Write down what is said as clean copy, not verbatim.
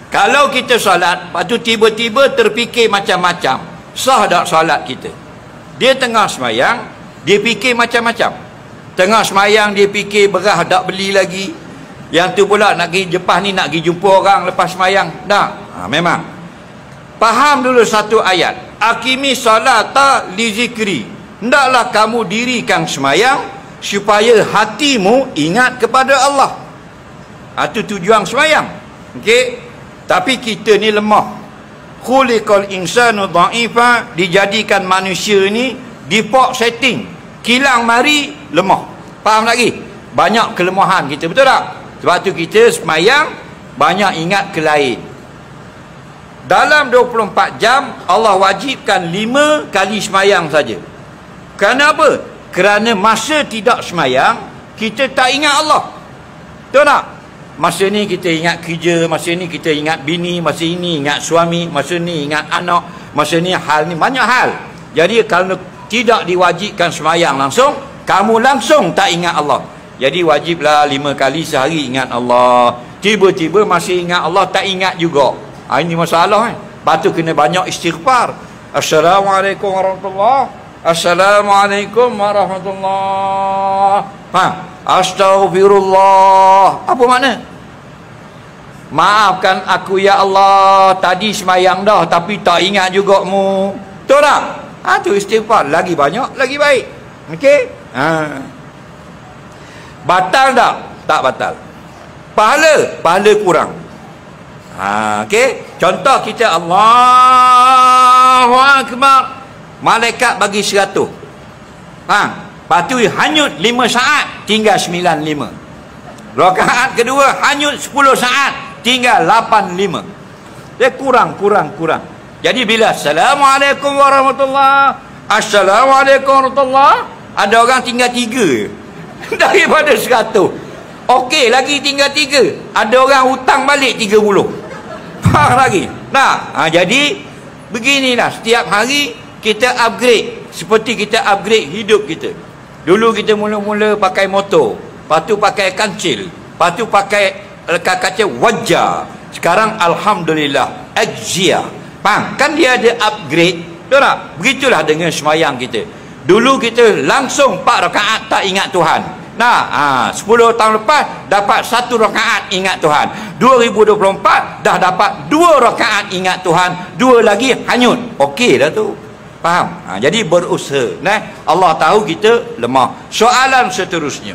Kalau kita solat, lepas tu tiba-tiba terfikir macam-macam, sah tak solat kita? Dia tengah semayang, dia fikir macam-macam. Tengah semayang dia fikir beras tak beli lagi. Yang tu pula nak pergi Jepang ni, nak pergi jumpa orang lepas semayang. Tak? Memang. Faham dulu satu ayat. Akimi salata li zikri. Hendaklah kamu dirikan semayang supaya hatimu ingat kepada Allah. Itu tujuan semayang. Okey. Tapi kita ni lemah. Khuliqal insanu dha'ifa, dijadikan manusia ni default setting. Kilang mari lemah. Faham lagi? Banyak kelemahan kita, betul tak? Sebab tu kita semayang banyak ingat ke lain. Dalam 24 jam Allah wajibkan 5 kali semayang saja. Kenapa? Kerana masa tidak semayang kita tak ingat Allah. Betul tak? Masa ni kita ingat kerja, masa ni kita ingat bini, masa ini ingat suami, masa ni ingat anak, masa ni hal ni, banyak hal. Jadi kalau tidak diwajibkan semayang langsung, kamu langsung tak ingat Allah. Jadi wajiblah 5 kali sehari ingat Allah. Tiba-tiba masih ingat Allah, tak ingat juga. Ini masalah. Lepas tu kena banyak istighfar. Assalamualaikum warahmatullahi. Assalamualaikum warahmatullahi. Astaghfirullah. Apa makna? Maafkan aku ya Allah, tadi semayang dah tapi tak ingat juga mu. Betul tak? Tu istighfar. Lagi banyak, lagi baik. Okey? Batal tak? Tak batal. Pahala kurang. Okey? Contoh kita Allahu Akbar, malaikat bagi 100. Lepas tu hanyut 5 saat, tinggal 95. Rakaat kedua hanyut 10 saat, tinggal 85. Dia kurang. Jadi bila Assalamualaikum warahmatullahi, Assalamualaikum warahmatullahi, ada orang tinggal 3 daripada 100. Okey, lagi tinggal 3. Ada orang hutang balik 30. Faham lagi? Jadi beginilah, setiap hari kita upgrade. Seperti kita upgrade hidup kita. Dulu kita mula-mula pakai motor, lepas tu pakai kancil, lepas tu pakai kaca wajah. Sekarang alhamdulillah Axia. Faham? Kan dia ada upgrade. Betul tak? Begitulah dengan semayang kita. Dulu kita langsung 4 rakaat tak ingat Tuhan. 10 tahun lepas dapat 1 rakaat ingat Tuhan. 2024 dah dapat 2 rakaat ingat Tuhan, 2 lagi hanyut. Okey dah tu. Faham? Jadi berusaha. Allah tahu kita lemah. Soalan seterusnya,